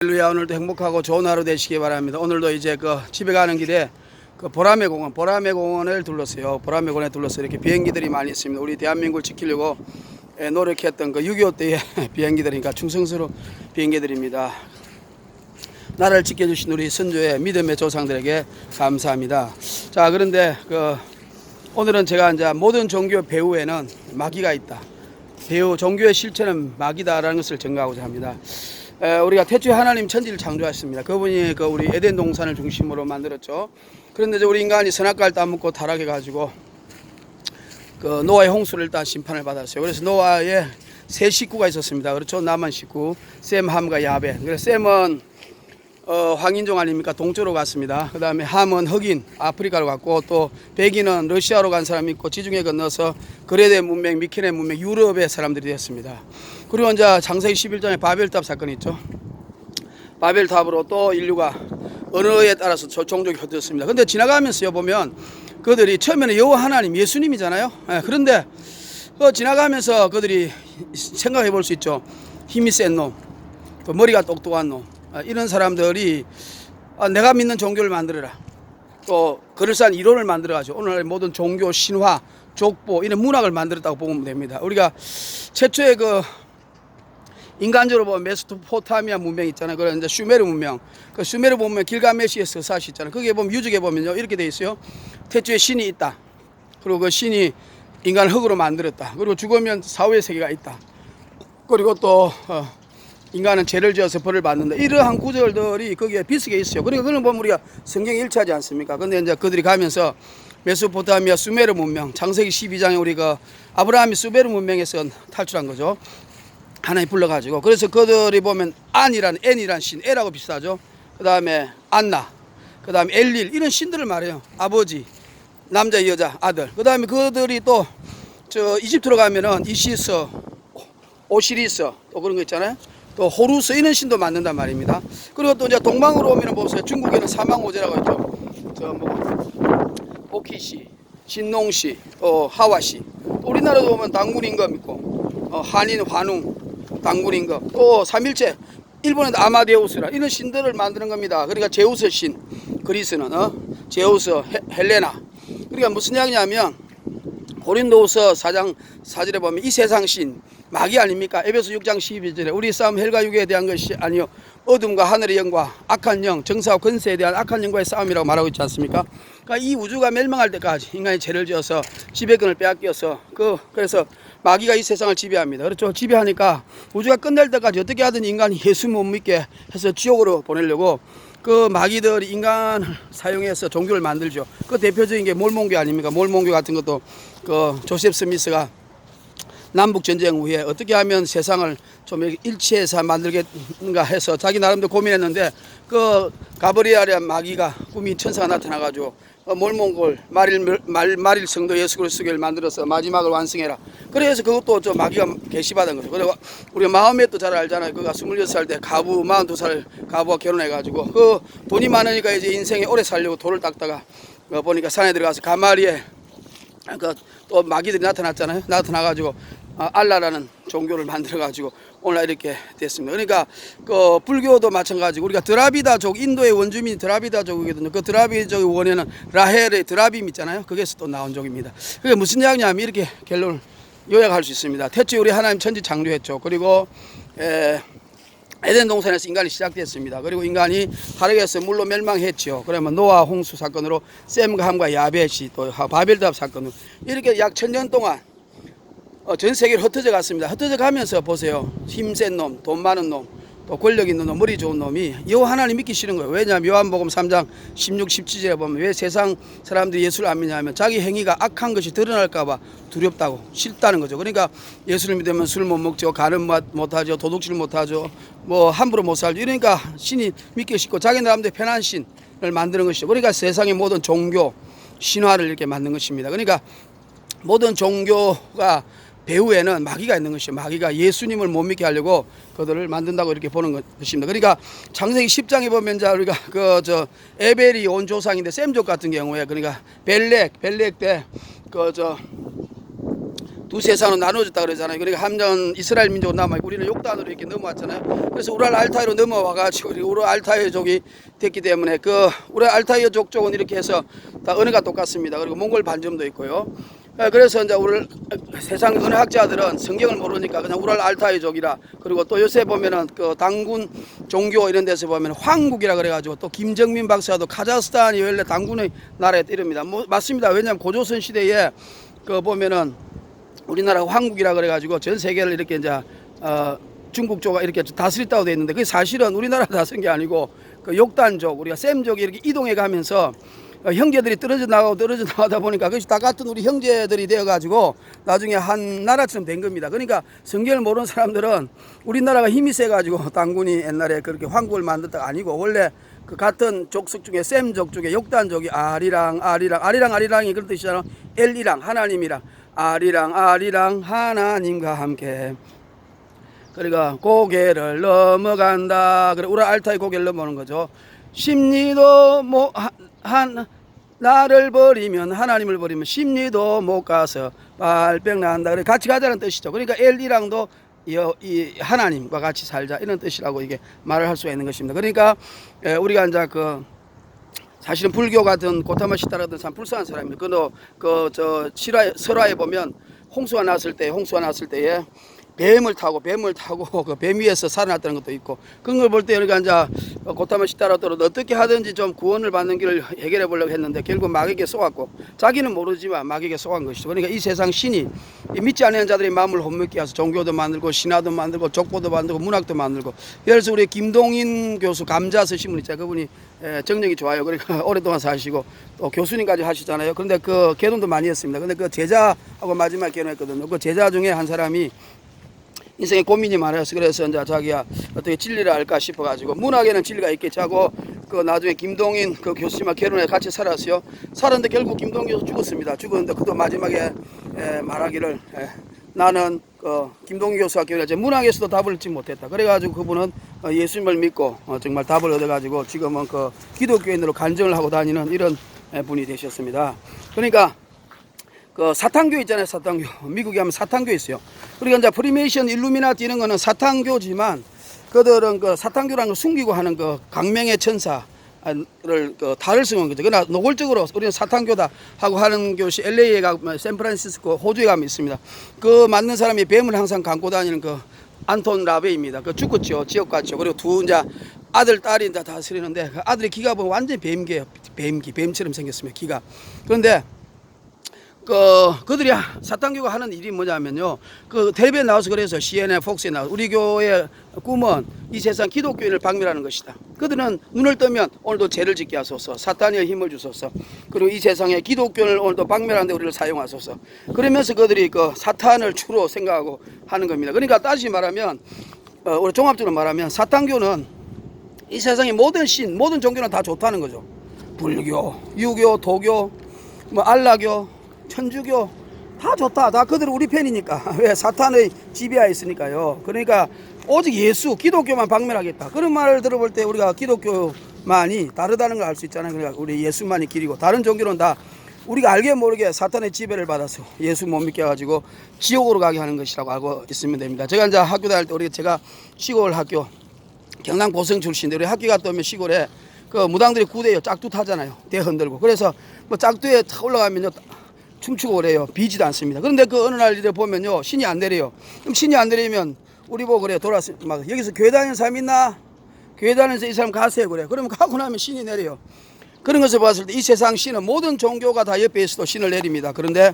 할렐루야. 오늘도 행복하고 좋은 하루 되시기 바랍니다. 오늘도 이제 집에 가는 길에 보라매공원을 둘렀어요. 보라매공원에 둘러서 이렇게 비행기들이 많이 있습니다. 우리 대한민국을 지키려고 노력했던 6.25 때의 비행기들이니까 충성스러운 비행기들입니다. 나라를 지켜주신 우리 선조의 믿음의 조상들에게 감사합니다. 자, 그런데 오늘은 제가 이제 모든 종교 배후에는 마귀가 있다. 종교의 실체는 마귀다라는 것을 증거하고자 합니다. 우리가 태초에 하나님 천지를 창조하셨습니다. 그분이 우리 에덴 동산을 중심으로 만들었죠. 그런데 우리 인간이 선악과를 따먹고 타락해가지고 노아의 홍수를 일단 심판을 받았어요. 그래서 노아의 세 식구가 있었습니다. 그렇죠. 남한 식구 셈, 함과 야벳. 그래서 셈은 황인종 아닙니까? 동쪽으로 갔습니다. 그 다음에 함은 흑인 아프리카로 갔고, 또 백인은 러시아로 간 사람이 있고, 지중해 건너서 그레데 문명, 미케네 문명, 유럽의 사람들이 되었습니다. 그리고 이제 창세기 11장에 바벨탑 사건이 있죠. 바벨탑으로 또 인류가 언어에 따라서 종족이 흩어졌습니다. 근데 지나가면서요 보면 그들이 처음에는 여호와 하나님, 예수님이잖아요. 그런데 지나가면서 그들이 생각해 볼 수 있죠. 힘이 센 놈, 또 머리가 똑똑한 놈, 이런 사람들이 내가 믿는 종교를 만들어라, 또 그럴싸한 이론을 만들어가지고 오늘날 모든 종교, 신화, 족보 이런 문학을 만들었다고 보면 됩니다. 우리가 최초의 인간적으로 보면 메소포타미아 문명 있잖아요. 그런 이제 슈메르 문명. 슈메르 보면 길가메시의 서사시 있잖아요. 거기에 보면 유적에 보면요 이렇게 돼 있어요. 태초에 신이 있다. 그리고 그 신이 인간을 흙으로 만들었다. 그리고 죽으면 사후의 세계가 있다. 그리고 또 인간은 죄를 지어서 벌을 받는다. 이러한 구절들이 거기에 비슷하게 있어요. 그러니까 그걸 보면 우리가 성경에 일치하지 않습니까? 근데 이제 그들이 가면서 메소포타미아 수메르 문명, 창세기 12장에 우리가 아브라함이 수메르 문명에서 탈출한 거죠. 하나님 불러가지고. 그래서 그들이 보면 엔이란 신, 에라고 비슷하죠. 그 다음에 안나, 그 다음에 엘릴, 이런 신들을 말해요. 아버지, 남자, 여자, 아들. 그 다음에 그들이 또 이집트로 가면은 이시스, 오시리스, 또 그런 거 있잖아요. 또 호루스, 이런 신도 만든단 말입니다. 그리고 또 이제 동방으로 오면 보세요. 중국에는 사망오제라고 있죠. 오키시, 진농시, 하와시. 또 우리나라도 보면 당군임금 있고, 한인, 환웅, 당군임금, 또 삼일체, 일본은 아마데우스라, 이런 신들을 만드는 겁니다. 그러니까 제우스 신, 그리스는 제우스, 헬레나. 그러니까 무슨 이야기냐면 고린도후서 4장 4절에 보면 이 세상 신 마귀 아닙니까? 에베소 6장 12절에 우리 싸움 헬과 육에 대한 것이 아니요 어둠과 하늘의 영과 악한 영, 정사와 권세에 대한 악한 영과의 싸움이라고 말하고 있지 않습니까? 그러니까 이 우주가 멸망할 때까지 인간이 죄를 지어서 지배권을 빼앗겨서 그래서 마귀가 이 세상을 지배합니다. 그렇죠? 지배하니까 우주가 끝날 때까지 어떻게 하든 인간이 예수 못 믿게 해서 지옥으로 보내려고 마귀들이 인간을 사용해서 종교를 만들죠. 대표적인 게 몰몬교 아닙니까? 몰몬교 같은 것도 조셉 스미스가 남북 전쟁 후에 어떻게 하면 세상을 좀 일치해서 만들겠는가 해서 자기 나름대로 고민했는데 가브리엘의 마귀가 꿈이 천사가 나타나가지고 몰몬골 말일 성도 예수 그리스도를 만들어서 마지막을 완성해라. 그래서 그것도 마귀가 계시받은 거죠. 그리고 우리가 마음에도 잘 알잖아요. 그가 26살 때 42살 가부와 결혼해가지고 돈이 많으니까 이제 인생에 오래 살려고 돌을 닦다가 보니까 산에 들어가서 가마리에 또 마귀들이 나타났잖아요. 나타나가지고 알라라는 종교를 만들어가지고 오늘 이렇게 됐습니다. 그러니까 불교도 마찬가지고 우리가 드라비다족, 인도의 원주민이 드라비다족이거든요. 드라비다족의 원에는 라헬의 드라빔 있잖아요. 거기에서 또 나온 족입니다. 그게 무슨 이야기냐면 이렇게 결론을 요약할 수 있습니다. 태초에 우리 하나님 천지 창조했죠. 그리고 에덴 동산에서 인간이 시작됐습니다. 그리고 인간이 타락해서 물로 멸망했죠. 그러면 노아 홍수 사건으로 셈과 함과 야벳이 또 바벨탑 사건으로 이렇게 약 1000년 동안 전 세계로 흩어져 갔습니다. 흩어져 가면서 보세요. 힘센 놈, 돈 많은 놈, 또 권력 있는 놈, 머리 좋은 놈이 여호와 하나님 믿기 싫은 거예요. 왜냐하면 요한복음 3장 16, 17절에 보면 왜 세상 사람들이 예수를 안 믿냐면 자기 행위가 악한 것이 드러날까 봐 두렵다고, 싫다는 거죠. 그러니까 예수를 믿으면 술 못 먹죠, 간음 못 하죠, 도둑질 못 하죠, 함부로 못 살죠. 이러니까 신이 믿기 싫고 자기 나름대로 편한 신을 만드는 것이죠. 그러니까 세상의 모든 종교, 신화를 이렇게 만든 것입니다. 그러니까 모든 종교가 배후에는 마귀가 있는 것이죠. 마귀가 예수님을 못 믿게 하려고 그들을 만든다고 이렇게 보는 것입니다. 그러니까 창세기 10장에 보면 이제 우리가 에벨이 온 조상인데 셈족 같은 경우에 그러니까 벨렉 때 두 세상으로 나눠졌다 그러잖아요. 그러니까 한전 이스라엘 민족은 남아있고 우리는 욕단으로 이렇게 넘어왔잖아요. 그래서 우랄 알타이로 넘어와가지고 우리 알타이족이 됐기 때문에 그 우랄 알타이족 쪽은 이렇게 해서 다 언어가 똑같습니다. 그리고 몽골 반점도 있고요. 그래서 이제 우리 세상 언어학자들은 성경을 모르니까 그냥 우랄 알타이족이라, 그리고 또 요새 보면은 그 당군 종교 이런 데서 보면 황국이라 그래가지고, 또 김정민 박사도 카자흐스탄이 원래 당군의 나라였다 이럽니다. 뭐 맞습니다. 왜냐하면 고조선 시대에 그 보면은 우리나라가 황국이라 그래가지고 전 세계를 이렇게 이제 중국 쪽가 이렇게 다스렸다고 돼 있는데, 그게 사실은 우리나라 다스린 게 아니고 그 욕단족, 우리가 셈족이 이렇게 이동해 가면서 형제들이 떨어져 나가다 보니까 그것이 다 같은 우리 형제들이 되어가지고 나중에 한 나라처럼 된 겁니다. 그러니까 성경을 모르는 사람들은 우리나라가 힘이 세가지고 당군이 옛날에 그렇게 황국을 만들었다가 아니고, 원래 그 같은 족속 중에 셈족 중에 욕단족이 아리랑이 그런 뜻이잖아. 엘이랑 하나님이랑, 아리랑 하나님과 함께, 그러니까 고개를 넘어간다. 그래 우리 알타이 고개를 넘어오는 거죠. 심리도 나를 버리면, 하나님을 버리면 심리도 못 가서 발병 난다. 그래 같이 가자는 뜻이죠. 그러니까 엘이랑도 이 하나님과 같이 살자 이런 뜻이라고 이게 말을 할 수가 있는 것입니다. 그러니까 우리가 이제 그 사실은 불교 같은 고타마 시타 같은 사람 불쌍한 사람입니다. 저 설화에 보면 홍수가 났을 때에 뱀을 타고 그 뱀 위에서 살아났다는 것도 있고, 그런 걸 볼 때 우리가 이제 고타마 시타라도 어떻게 하든지 좀 구원을 받는 길을 해결해 보려고 했는데 결국 마귀에게 속았고, 자기는 모르지만 마귀에게 속은 것이죠. 그러니까 이 세상 신이 믿지 않는 자들의 마음을 혼미케 해서 종교도 만들고 신화도 만들고 족보도 만들고 문학도 만들고. 예를 들어서 우리 김동인 교수 감자 쓰신 분 있잖아요. 그분이 정력이 좋아요. 그러니까 오랫동안 사시고 또 교수님까지 하시잖아요. 그런데 그 개론도 많이 했습니다. 근데 그 제자하고 마지막에 개론했거든요. 그 제자 중에 한 사람이 인생에 고민이 많아서 그래서 이제 자기가 어떻게 진리를 알까 싶어가지고 문학에는 진리가 있겠지 하고 그 나중에 김동인 그 교수님과 결혼해 같이 살았어요. 살았는데 결국 김동인 교수 죽었습니다. 죽었는데 그도 마지막에 말하기를 나는 김동인 교수와 결혼해서 문학에서도 답을 얻지 못했다. 그래가지고 그분은 예수님을 믿고 정말 답을 얻어가지고 지금은 그 기독교인으로 간증을 하고 다니는 이런 분이 되셨습니다. 그러니까 그 사탄교 있잖아요. 사탄교. 미국에 하면 사탄교 있어요. 그러니까 이제 프리메이션, 일루미나티 이런 거는 사탄교지만 그들은 그 사탄교라는 걸 숨기고 하는 그 강명의 천사를 그 달을 쓰는 거죠. 그러나 노골적으로 우리는 사탄교다 하고 하는 곳이 LA에 가면, 샌프란시스코, 호주에 가면 있습니다. 그 맞는 사람이 뱀을 항상 감고 다니는 그 안톤 라베입니다. 그 죽었죠. 지옥 갔죠. 그리고 두 이제 아들, 딸이 이제 다스리는데 그 아들의 기가 보면 완전히 뱀기예요. 뱀처럼 생겼습니다. 기가. 그런데 그들이 사탄교가 하는 일이 뭐냐면요. 그 텔레비에 나와서 그래서 CNN, 폭스에 나와서 우리 교회의 꿈은 이 세상 기독교인을 박멸하는 것이다. 그들은 눈을 뜨면 오늘도 죄를 짓게 하소서, 사탄의 힘을 주소서, 그리고 이 세상에 기독교인을 오늘도 박멸하는데 우리를 사용하소서. 그러면서 그들이 그 사탄을 주로 생각하고 하는 겁니다. 그러니까 다시 말하면 우리 종합적으로 말하면 사탄교는 이 세상의 모든 모든 종교는 다 좋다는 거죠. 불교, 유교, 도교, 뭐 알라교, 천주교 다 좋다. 다 그들은 우리 편이니까. 왜? 사탄의 지배하에 있으니까요. 그러니까 오직 예수, 기독교만 박멸하겠다. 그런 말을 들어볼 때 우리가 기독교만이 다르다는 걸 알 수 있잖아요. 그러니까 우리 예수만이 길이고 다른 종교는 다 우리가 알게 모르게 사탄의 지배를 받아서 예수 못 믿게 해가지고 지옥으로 가게 하는 것이라고 알고 있으면 됩니다. 제가 이제 학교 다닐 때 제가 시골 학교 경남 고성 출신인데 우리 학교 갔다 오면 시골에 그 무당들이 구대요. 짝두 타잖아요. 대 흔들고. 그래서 뭐 짝두에 탁 올라가면요. 춤추고 그래요. 비지도 않습니다. 그런데 그 어느 날 이래 보면요. 신이 안 내려요. 그럼 신이 안 내리면 우리 보고 그래요. 돌아서 막 여기서 교회 다니는 사람 있나? 교회 다니면서 이 사람 가세요. 그래. 그러면 가고 나면 신이 내려요. 그런 것을 봤을 때 이 세상 신은 모든 종교가 다 옆에 있어도 신을 내립니다. 그런데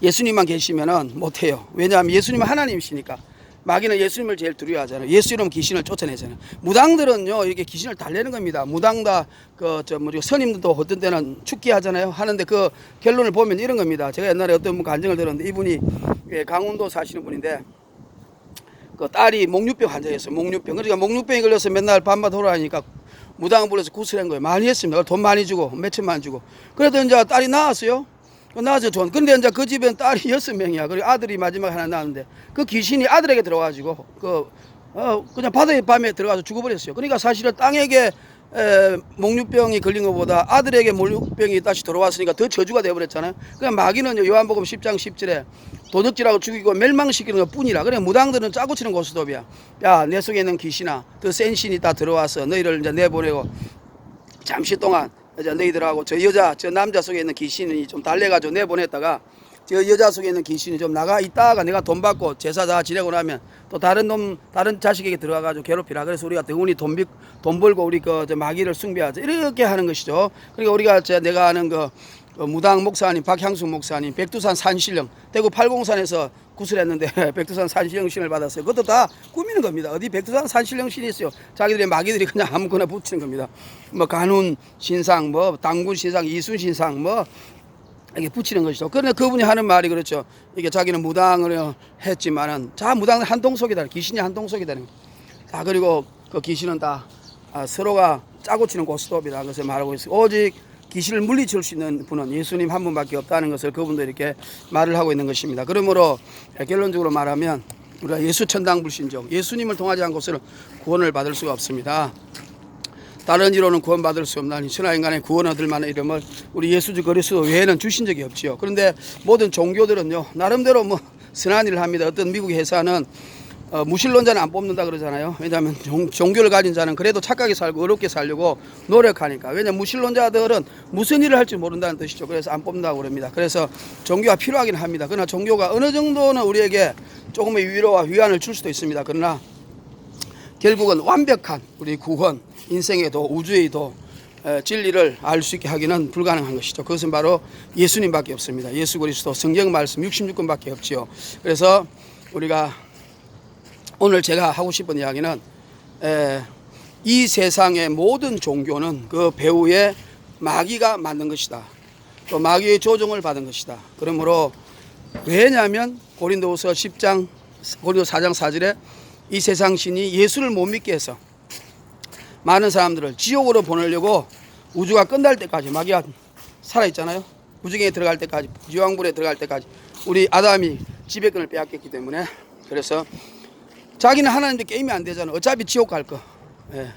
예수님만 계시면은 못해요. 왜냐하면 예수님은 하나님이시니까. 마귀는 예수님을 제일 두려워하잖아요. 예수 이름 귀신을 쫓아내잖아요. 무당들은요 이렇게 귀신을 달래는 겁니다. 무당 다 선임들도 어떤 때는 죽게 하잖아요. 하는데 그 결론을 보면 이런 겁니다. 제가 옛날에 어떤 분 간증을 들었는데 이분이 강원도 사시는 분인데 그 딸이 목류병 환자였어요. 목류병. 그러니까 목류병이 걸려서 맨날 밤마다 돌아다니니까 무당을 불러서 구슬한 거예요. 많이 했습니다. 돈 많이 주고 몇천만 주고. 그래도 이제 딸이 나았어요. 나아서 좋은. 근데 이제 그 집엔 딸이 6명이야. 그리고 아들이 마지막에 하나 낳았는데 그 귀신이 아들에게 들어가지고 그냥 바다에 밤에 들어가서 죽어버렸어요. 그러니까 사실은 땅에게 목류병이 걸린 것보다 아들에게 목류병이 다시 들어왔으니까 더 저주가 되어버렸잖아요. 그냥 마귀는 요한복음 10장 10절에 도적질하고 죽이고 멸망시키는 것 뿐이라. 그래 무당들은 짜고 치는 고스톱이야. 야, 내 속에 있는 귀신아, 더 센 신이 다 들어와서 너희를 이제 내보내고 잠시 동안 이제 너희들하고 저 남자 속에 있는 귀신이 좀 달래가지고 내보냈다가 저 여자 속에 있는 귀신이 좀 나가 있다가 내가 돈 받고 제사 다 지내고 나면 또 다른 자식에게 들어가가지고 괴롭히라. 그래서 우리가 더군이 돈 벌고 우리 저 마귀를 숭배하자. 이렇게 하는 것이죠. 그러니까 우리가 내가 아는 무당 목사님, 박향숙 목사님, 백두산 산신령, 대구 팔공산에서 구슬했는데 백두산 산신령 신을 받았어요. 그것도 다 꾸미는 겁니다. 어디 백두산 산신령 신이 있어요. 자기들의 마귀들이 그냥 아무거나 붙이는 겁니다. 뭐 간훈 신상, 뭐 당군 신상, 이순 신상, 뭐 이게 붙이는 것이죠. 그런데 그분이 하는 말이 그렇죠. 이게 자기는 무당을 했지만은 자 무당은 한 동속이다. 귀신이 한 동속이다. 자 그리고 그 귀신은 다 서로가 짜고 치는 고스톱이라는 것을 말하고 있어요. 오직 귀신을 물리칠 수 있는 분은 예수님 한 분밖에 없다는 것을 그분도 이렇게 말을 하고 있는 것입니다. 그러므로 결론적으로 말하면 우리가 예수 천당 불신종, 예수님을 통하지 않고서는 구원을 받을 수가 없습니다. 다른 이로는 구원받을 수 없나니 천하 인간의 구원 얻을 만한 이름을 우리 예수 그리스도 외에는 주신 적이 없지요. 그런데 모든 종교들은요 나름대로 뭐 선한 일을 합니다. 어떤 미국 회사는 무신론자는 안 뽑는다 그러잖아요. 왜냐하면 종교를 가진 자는 그래도 착하게 살고 어렵게 살려고 노력하니까. 왜냐하면 무신론자들은 무슨 일을 할지 모른다는 뜻이죠. 그래서 안 뽑는다고 그럽니다. 그래서 종교가 필요하긴 합니다. 그러나 종교가 어느 정도는 우리에게 조금의 위로와 위안을 줄 수도 있습니다. 그러나 결국은 완벽한 우리 구원, 인생의 도, 우주의 도, 진리를 알 수 있게 하기는 불가능한 것이죠. 그것은 바로 예수님밖에 없습니다. 예수 그리스도 성경 말씀 66권밖에 없지요. 그래서 우리가 오늘 제가 하고 싶은 이야기는 이 세상의 모든 종교는 그 배후에 마귀가 만든 것이다. 또 마귀의 조종을 받은 것이다. 그러므로 왜냐하면 고린도서 4장 4절에 이 세상 신이 예수를 못 믿게 해서 많은 사람들을 지옥으로 보내려고 우주가 끝날 때까지 마귀가 살아있잖아요. 무지개에 들어갈 때까지, 유황불에 들어갈 때까지 우리 아담이 지배권을 빼앗겼기 때문에 그래서 자기는 하나님도 게임이 안 되잖아. 어차피 지옥 갈 거.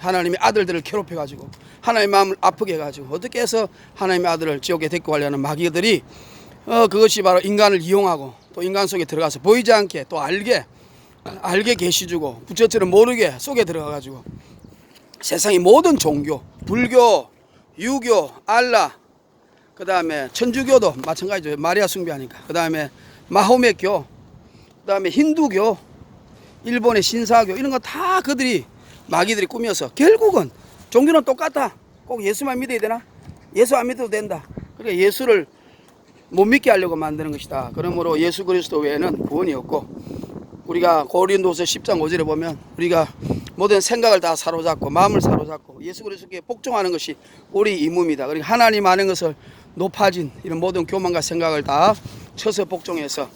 하나님의 아들들을 괴롭혀가지고 하나님의 마음을 아프게 해가지고 어떻게 해서 하나님의 아들을 지옥에 데리고 가려는 마귀들이 그것이 바로 인간을 이용하고 또 인간 속에 들어가서 보이지 않게 또 알게 계시 주고 부처처럼 모르게 속에 들어가가지고 세상의 모든 종교, 불교, 유교, 알라, 그 다음에 천주교도 마찬가지죠. 마리아 숭배하니까. 그 다음에 마호메교, 그 다음에 힌두교, 일본의 신사교 이런 거 다 그들이 마귀들이 꾸며서 결국은 종교는 똑같다. 꼭 예수만 믿어야 되나? 예수 안 믿어도 된다. 그러니까 예수를 못 믿게 하려고 만드는 것이다. 그러므로 예수 그리스도 외에는 구원이 없고 우리가 고린도서 10장 5절에 보면 우리가 모든 생각을 다 사로잡고 마음을 사로잡고 예수 그리스도께 복종하는 것이 우리 임무입니다. 그러니까 하나님 아는 것을 높아진 이런 모든 교만과 생각을 다 쳐서 복종해서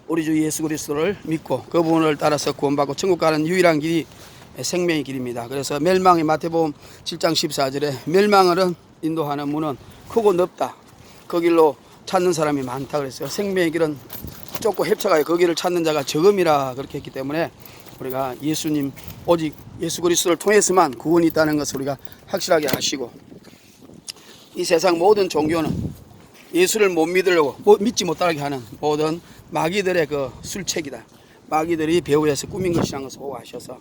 우리 주 예수 그리스도를 믿고 그분을 따라서 구원받고 천국 가는 유일한 길이 생명의 길입니다. 그래서 멸망의 마태복음 7장 14절에 멸망을 인도하는 문은 크고 넓다. 그 길로 찾는 사람이 많다 그랬어요. 생명의 길은 좁고 협착하여 그 길을 찾는 자가 적음이라 그렇게 했기 때문에 우리가 예수님 오직 예수 그리스도를 통해서만 구원이 있다는 것을 우리가 확실하게 아시고 이 세상 모든 종교는 예수를 못 믿으려고 믿지 못하게 하는 모든 마귀들의 그 술책이다. 마귀들이 배후에서 꾸민 것이라는 것을 보고 아셔서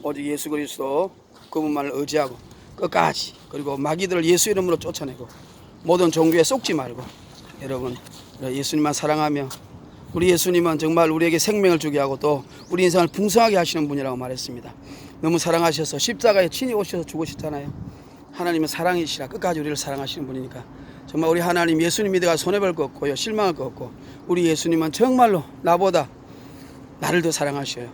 오직 예수 그리스도 그분만을 의지하고 끝까지 그리고 마귀들을 예수 이름으로 쫓아내고 모든 종교에 쏙지 말고 여러분 예수님만 사랑하며 우리 예수님은 정말 우리에게 생명을 주게 하고 또 우리 인생을 풍성하게 하시는 분이라고 말했습니다. 너무 사랑하셔서 십자가에 친히 오셔서 죽으셨잖아요. 하나님은 사랑이시라 끝까지 우리를 사랑하시는 분이니까 정말 우리 하나님 예수님 믿어가 손해볼 거 없고요. 실망할 거 없고 우리 예수님은 정말로 나보다 나를 더 사랑하셔요.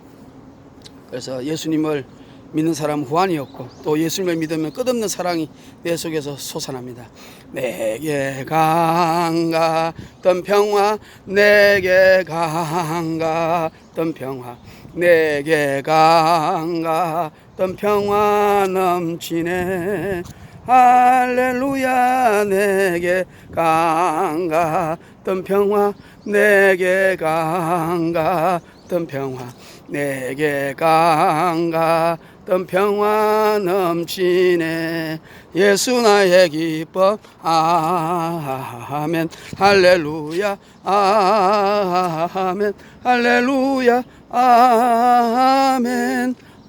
그래서 예수님을 믿는 사람은 후환이 없고 또 예수님을 믿으면 끝없는 사랑이 내 속에서 솟아납니다. 내게 강가던 평화 내게 강가던 평화 내게 강가던 평화 넘치네 할렐루야 내게 강가던 평화 내게 강가던 평화 내게 강가던 어떤 평화 넘치네. 예수 나의 기쁨. 아멘 할렐루야. 아멘 할렐루야. 아멘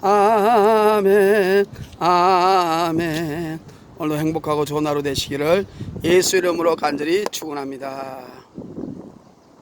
아멘 아멘. 오늘도 행복하고 좋은 하루 되시기를 예수 이름으로 간절히 축원합니다.